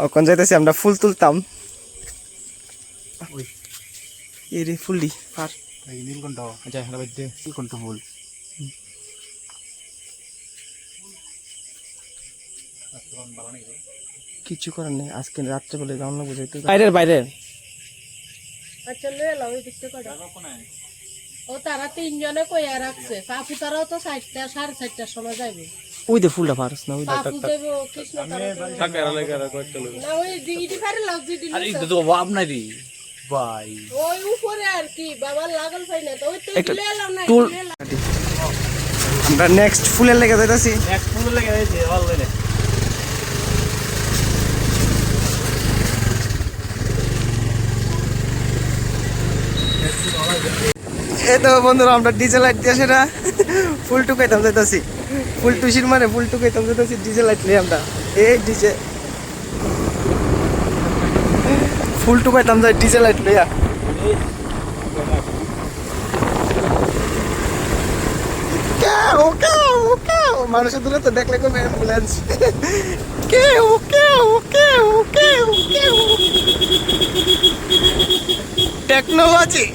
এখন যাইতেছি আমরা ফুল তুলতাম এই রে ফুললি আর এই নীলকণ্ঠ আচ্ছা হ্যাঁ ভাই দে নীলকণ্ঠ ফুল কিছু করার নেই আজকে রাত্রে বলে যাওয়া না বুঝাইতে বাইরের বাইরে আচ্ছা লয়ে লাও এই দিকটা কটা ও তারা তিনজনে কইয়া রাখছে পাপু তারাও তো 4টা 4:30টার সময় যাইবে ওই দে ফুলটা পারস না ওই পাপু যাইবো কৃষ্ণ থাকে আর লাগে আর কয়েকটা লোক না ওই দিগিটি পারে লাউ দিদি আরে এটা তো বাপ নাই রে ভাই ওই উপরে আর কি বাবা লাগল পাই না তো ওই তো একটা লয়ে লাও না টুল লয়ে লাও। আমরা নেক্সট ফুলের লেগে যাইতাছি এক ফুল লাগে হয়েছে অলরেডি এই তো বন্ধুরা আমরা ডিজে লাইট দিয়ে সেটা ফুল টুকাইতাম যাইতাছি ফুল টুসির মানে ফুল টুকাইতাম যাইতাছি ডিজে লাইট নিয়ে আমরা এই ডিজে ফুল টুকাইতাম যাই ডিজে লাইট লইয়া কেউ কেউ কেউ মানুষের দূরে তো দেখলে কোনো অ্যাম্বুলেন্স কেউ কেউ কেউ কেউ কেউ টেকনোলজি